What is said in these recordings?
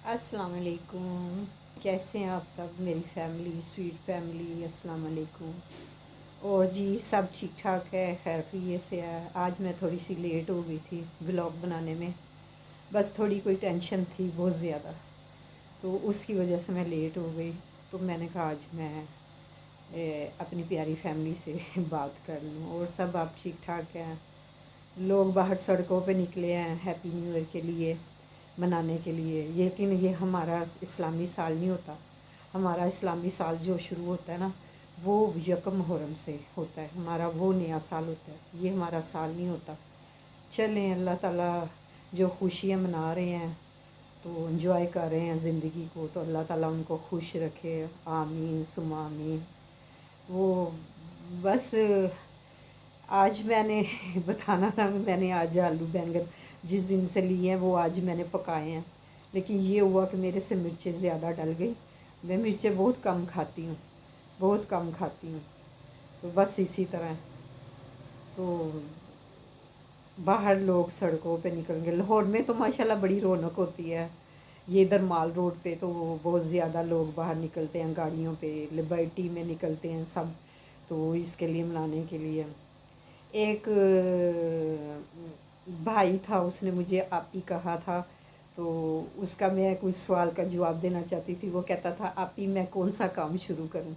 अस्सलाम वालेकुम। कैसे हैं आप सब, मेरी फैमिली, स्वीट फैमिली। अस्सलाम वालेकुम। और जी सब ठीक ठाक है, खैर खैरियत से है। आज मैं थोड़ी सी लेट हो गई थी व्लॉग बनाने में। बस थोड़ी कोई टेंशन थी बहुत ज़्यादा, तो उसकी वजह से मैं लेट हो गई। तो मैंने कहा आज मैं अपनी प्यारी फैमिली से बात कर लूँ। और सब आप ठीक ठाक हैं? लोग बाहर सड़कों पे निकले हैं हैप्पी न्यू ईयर के लिए मनाने के लिए। लेकिन ये हमारा इस्लामी साल नहीं होता। हमारा इस्लामी साल जो शुरू होता है ना, वो यकम मुहर्रम से होता है। हमारा वो नया साल होता है, ये हमारा साल नहीं होता। चलें, अल्लाह ताला जो खुशियाँ मना रहे हैं तो इंजॉय कर रहे हैं ज़िंदगी को, तो अल्लाह ताला उनको खुश रखे। आमीन सुमा आमीन। वो बस आज मैंने बताना था कि मैंने आज आलू बैंगन जिस दिन से लिए हैं वो आज मैंने पकाए हैं। लेकिन ये हुआ कि मेरे से मिर्चें ज़्यादा डल गई। मैं मिर्चें बहुत कम खाती हूँ, बहुत कम खाती हूँ। तो बस इसी तरह तो बाहर लोग सड़कों पे निकल गए। लाहौर में तो माशाल्लाह बड़ी रौनक होती है। ये इधर माल रोड पे तो बहुत ज़्यादा लोग बाहर निकलते हैं गाड़ियों पे, लिबर्टी में निकलते हैं सब। तो इसके लिए मनाने के लिए एक भाई था, उसने मुझे आप ही कहा था। तो उसका मैं कुछ सवाल का जवाब देना चाहती थी। वो कहता था आप ही मैं कौन सा काम शुरू करूं।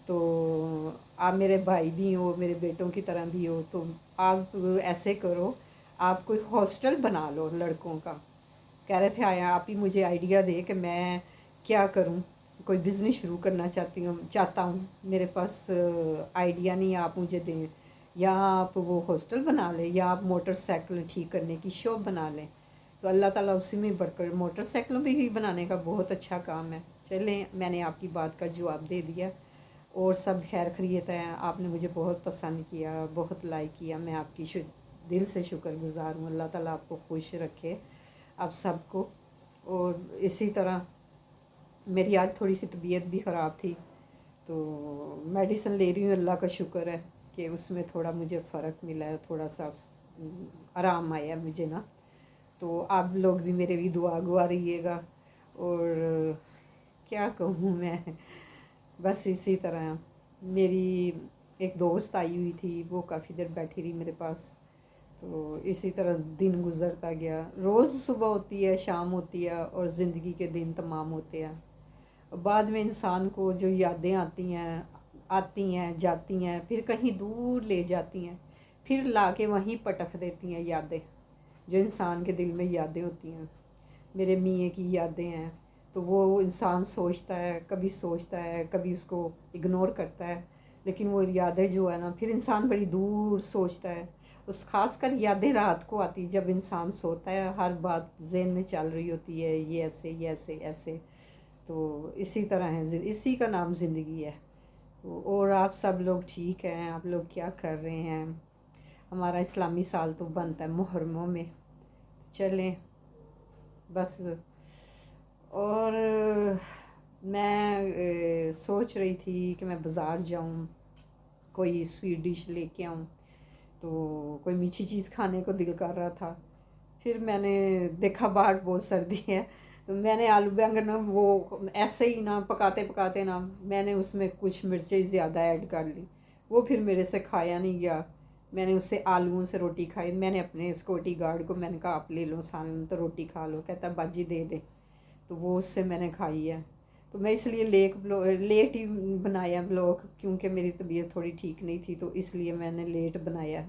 तो आप मेरे भाई भी हो, मेरे बेटों की तरह भी हो, तो आप ऐसे करो, आप कोई हॉस्टल बना लो लड़कों का। कह रहे थे आया आप ही मुझे आइडिया दे कि मैं क्या करूं। कोई बिज़नेस शुरू करना चाहता हूं, मेरे पास आइडिया नहीं है, आप मुझे दें। या आप वो हॉस्टल बना लें, या आप मोटरसाइकिल ठीक करने की शॉप बना लें। तो अल्लाह ताला उसी में बढ़कर मोटरसाइकिलों भी बनाने का बहुत अच्छा काम है। चलें, मैंने आपकी बात का जवाब दे दिया। और सब खैर खैरियत है। आपने मुझे बहुत पसंद किया, बहुत लाइक किया। मैं आपकी दिल से शुक्रगुज़ार हूँ। अल्लाह ताला आपको खुश रखे, आप सबको। और इसी तरह मेरी आज थोड़ी सी तबीयत भी ख़राब थी, तो मेडिसिन ले रही हूँ। अल्लाह का शुक्र है कि उसमें थोड़ा मुझे फ़र्क मिला है, थोड़ा सा आराम आया मुझे ना। तो आप लोग भी मेरे लिए दुआ गुआ रहिएगा। और क्या कहूँ मैं, बस इसी तरह मेरी एक दोस्त आई हुई थी, वो काफ़ी देर बैठी रही मेरे पास। तो इसी तरह दिन गुज़रता गया। रोज़ सुबह होती है, शाम होती है, और ज़िंदगी के दिन तमाम होते हैं। बाद में इंसान को जो यादें आती हैं जाती हैं, फिर कहीं दूर ले जाती हैं, फिर ला के वहीं पटक देती हैं यादें। जो इंसान के दिल में यादें होती हैं, मेरे मियाँ की यादें हैं। तो वो इंसान सोचता है, कभी उसको इग्नोर करता है। लेकिन वो यादें जो है ना, फिर इंसान बड़ी दूर सोचता है। उस खासकर यादें रात को आती, जब इंसान सोता है, हर बात ज़हन में चल रही होती है, ये ऐसे ऐसे। तो इसी तरह है, इसी का नाम ज़िंदगी है। तो और आप सब लोग ठीक हैं? आप लोग क्या कर रहे हैं? हमारा इस्लामी साल तो बनता है मुहर्रमों में। चलें, बस। और मैं सोच रही थी कि मैं बाज़ार जाऊं, कोई स्वीट डिश लेके आऊं। तो कोई मीठी चीज़ खाने को दिल कर रहा था। फिर मैंने देखा बाहर बहुत सर्दी है, तो मैंने आलू बैंगन ना वो ऐसे ही ना पकाते पकाते ना मैंने उसमें कुछ मिर्चें ज़्यादा ऐड कर ली। वो फिर मेरे से खाया नहीं गया। मैंने उससे आलूओं से रोटी खाई। मैंने अपने सिक्योरिटी गार्ड को मैंने कहा आप ले लो सालन तो रोटी खा लो। कहता बाजी दे दे। तो वो उससे मैंने खाई है। तो मैं इसलिए लेट ही बनाया ब्लॉग, क्योंकि मेरी तबीयत थोड़ी ठीक नहीं थी, तो इसलिए मैंने लेट बनाया।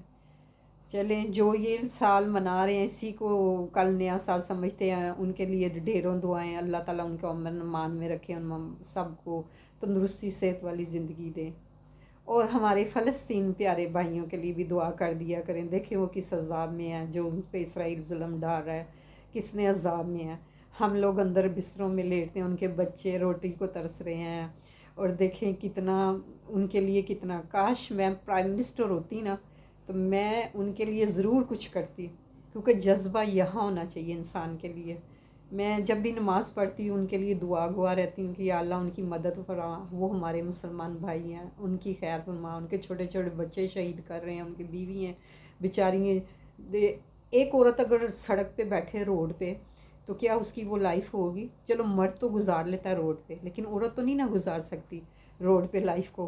चलें, जो ये साल मना रहे हैं इसी को कल नया साल समझते हैं, उनके लिए ढेरों दुआएं। अल्लाह ताला उनको अमन मान में रखे, उन सबको तंदुरुस्ती सेहत वाली ज़िंदगी दें। और हमारे फ़लस्तीन प्यारे भाइयों के लिए भी दुआ कर दिया करें। देखें वो किस अजाब में है, जो उन पे इसराइल जुल्म डाल रहा है, कितने अजाब में है। हम लोग अंदर बिस्तरों में लेटते हैं, उनके बच्चे रोटी को तरस रहे हैं। और देखें कितना उनके लिए, कितना काश मैं प्राइम मिनिस्टर होती ना, तो मैं उनके लिए ज़रूर कुछ करती। क्योंकि जज्बा यहाँ होना चाहिए इंसान के लिए। मैं जब भी नमाज़ पढ़ती हूँ उनके लिए दुआ गुआ रहती हूँ कि या अल्लाह उनकी मदद फरमा। वो हमारे मुसलमान भाई हैं, उनकी खैर फरमा। उनके छोटे छोटे बच्चे शहीद कर रहे हैं, उनकी बीवी हैं बेचारी हैं। एक औरत अगर सड़क पे बैठे रोड पे, तो क्या उसकी वो लाइफ होगी? चलो मर्द तो गुजार लेता है रोड पे, लेकिन औरत तो नहीं ना गुजार सकती रोड पे लाइफ को।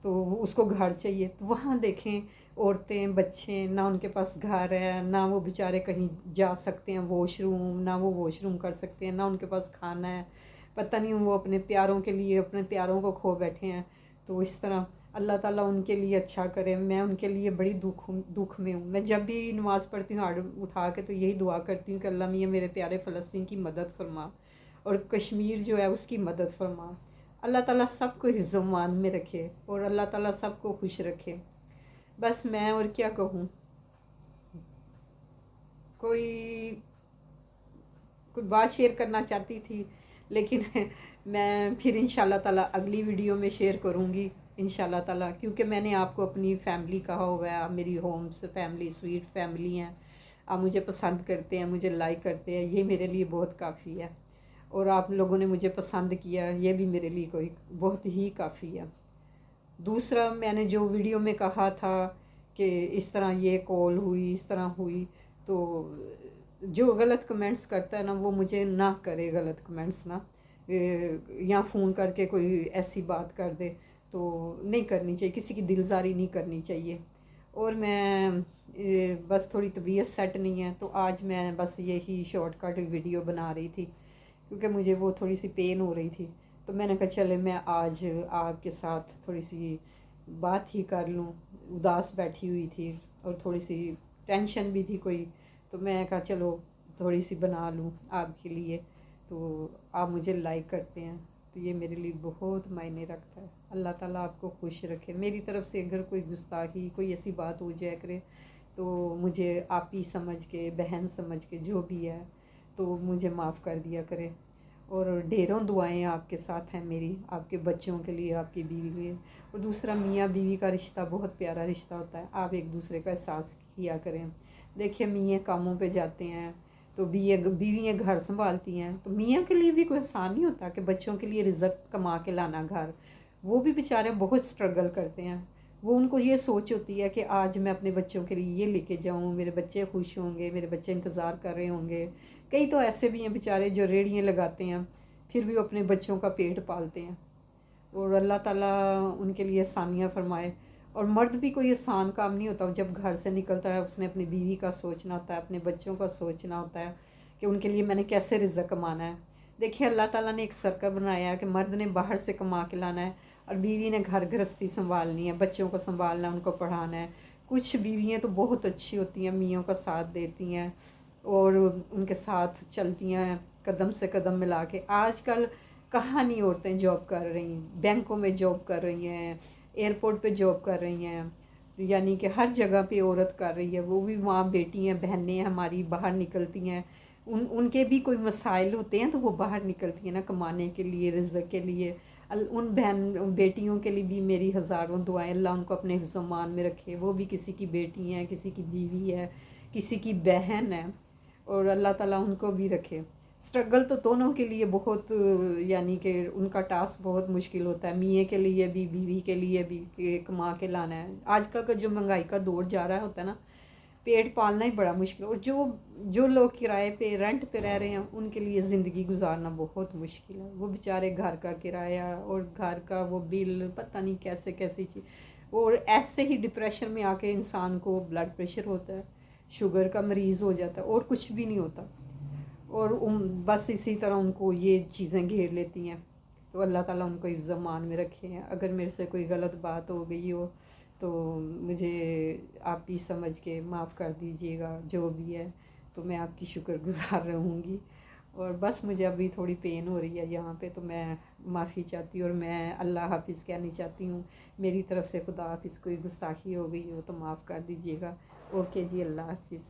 तो उसको घर चाहिए। तो वहाँ देखें औरतें बच्चे, ना उनके पास घर है, ना वो बेचारे कहीं जा सकते हैं वॉशरूम, ना वो वॉशरूम कर सकते हैं, ना उनके पास खाना है। पता नहीं वो अपने प्यारों के लिए अपने प्यारों को खो बैठे हैं। तो इस तरह अल्लाह ताला उनके लिए अच्छा करे। मैं उनके लिए बड़ी दुख में हूँ। मैं जब भी नमाज़ पढ़ती हूँ हाथ उठा के तो यही दुआ करती हूँ कि अल्लाह मियाँ मेरे प्यारे फ़लस्तीन की मदद फरमा, और कश्मीर जो है उसकी मदद फरमा। अल्लाह ताला सबको हिज़्ज़-ओ-मान में रखे और अल्लाह ताला सबको खुश रखे। बस मैं और क्या कहूँ। कोई कोई बात शेयर करना चाहती थी, लेकिन मैं फिर इंशाल्लाह ताला अगली वीडियो में शेयर करूँगी इंशाल्लाह ताला, क्योंकि मैंने आपको अपनी फैमिली कहा हुआ है। आप मेरी होम्स फैमिली स्वीट फैमिली हैं। आप मुझे पसंद करते हैं, मुझे लाइक करते हैं, ये मेरे लिए बहुत काफ़ी है। और आप लोगों ने मुझे पसंद किया, ये भी मेरे लिए कोई बहुत ही काफ़ी है। दूसरा, मैंने जो वीडियो में कहा था कि इस तरह ये कॉल हुई, इस तरह हुई, तो जो गलत कमेंट्स करता है ना वो मुझे ना करे गलत कमेंट्स ना, या फ़ोन करके कोई ऐसी बात कर दे तो नहीं करनी चाहिए, किसी की दिलजारी नहीं करनी चाहिए। और मैं बस थोड़ी तबीयत सेट नहीं है, तो आज मैं बस यही शॉर्टकट वीडियो बना रही थी, क्योंकि मुझे वो थोड़ी सी पेन हो रही थी। तो मैंने कहा चले मैं आज आपके साथ थोड़ी सी बात ही कर लूँ। उदास बैठी हुई थी और थोड़ी सी टेंशन भी थी कोई, तो मैं कहा चलो थोड़ी सी बना लूँ आपके लिए। तो आप मुझे लाइक करते हैं तो ये मेरे लिए बहुत मायने रखता है। अल्लाह ताला आपको खुश रखे। मेरी तरफ से अगर कोई गुस्ताखी कोई ऐसी बात हो जाया करे तो मुझे आप ही समझ के, बहन समझ के, जो भी है तो मुझे माफ़ कर दिया करे। और ढेरों दुआएं आपके साथ हैं मेरी, आपके बच्चों के लिए, आपकी बीवी के लिए। और दूसरा, मियाँ बीवी का रिश्ता बहुत प्यारा रिश्ता होता है। आप एक दूसरे का एहसास किया करें। देखिए मियाँ कामों पे जाते हैं तो बीवियाँ घर संभालती हैं, तो मियाँ के लिए भी कोई आसान नहीं होता कि बच्चों के लिए रिज़्क कमा के लाना घर। वो भी बेचारे बहुत स्ट्रगल करते हैं। वो उनको ये सोच होती है कि आज मैं अपने बच्चों के लिए ये लेके जाऊँ, मेरे बच्चे खुश होंगे, मेरे बच्चे इंतज़ार कर रहे होंगे। कई तो ऐसे भी हैं बेचारे जो रेड़ियाँ लगाते हैं, फिर भी वो अपने बच्चों का पेट पालते हैं। और अल्लाह ताला उनके लिए आसानियाँ फरमाए। और मर्द भी कोई आसान काम नहीं होता। जब घर से निकलता है उसने अपनी बीवी का सोचना होता है, अपने बच्चों का सोचना होता है कि उनके लिए मैंने कैसे रिज़्क कमाना है। देखिए अल्लाह ताला ने एक सर्कल बनाया है कि मर्द ने बाहर से कमा के लाना है और बीवी ने घर गृहस्थी संभालनी है, बच्चों को संभालना है, उनको पढ़ाना है। कुछ बीवियाँ तो बहुत अच्छी होती हैं, मियों का साथ देती हैं और उनके साथ चलती हैं कदम से कदम मिला के। आजकल कहाँ नहीं औरतें जॉब कर रही, बैंकों में जॉब कर रही हैं, एयरपोर्ट पे जॉब कर रही हैं, यानी कि हर जगह पे औरत कर रही है। वो भी माँ बेटी हैं, बहनें हैं हमारी, बाहर निकलती हैं। उनके भी कोई मसाइल होते हैं तो वो बाहर निकलती हैं ना कमाने के लिए, रिज़्क़ के लिए। उन बहन बेटियों के लिए भी मेरी हज़ारों दुआएं, अल्लाह उनको अपने हिफ्ज़-ओ-मान में रखे। वो भी किसी की बेटी हैं, किसी की बीवी है, किसी की बहन है, और अल्लाह ताला उनको भी रखे। स्ट्रगल तो दोनों के लिए बहुत, यानी कि उनका टास्क बहुत मुश्किल होता है, मियाँ के लिए भी बीवी के लिए भी, कि कमा के लाना है। आजकल का जो महंगाई का दौर जा रहा होता है ना, पेट पालना ही बड़ा मुश्किल। और जो जो लोग किराए पे रेंट पे रह रहे हैं उनके लिए ज़िंदगी गुजारना बहुत मुश्किल है। वो बेचारे घर का किराया और घर का वो बिल, पता नहीं कैसे कैसी चीज़। और ऐसे ही डिप्रेशन में आके इंसान को ब्लड प्रेशर होता है, शुगर का मरीज़ हो जाता है, और कुछ भी नहीं होता। और बस इसी तरह उनको ये चीज़ें घेर लेती हैं। तो अल्लाह ताला उनको हिफ्ज़-ओ-मान में रखे हैं। अगर मेरे से कोई गलत बात हो गई हो तो मुझे आप ही समझ के माफ़ कर दीजिएगा, जो भी है। तो मैं आपकी शुक्रगुज़ार रहूँगी। और बस मुझे अभी थोड़ी पेन हो रही है यहाँ पे, तो मैं माफ़ी चाहती हूँ और मैं अल्लाह हाफ़िज़ कहनी चाहती हूँ। मेरी तरफ से खुदा हाफ़िज़, कोई गुस्ताखी हो गई हो तो माफ़ कर दीजिएगा। ओके जी, अल्लाह हाफ़िज़।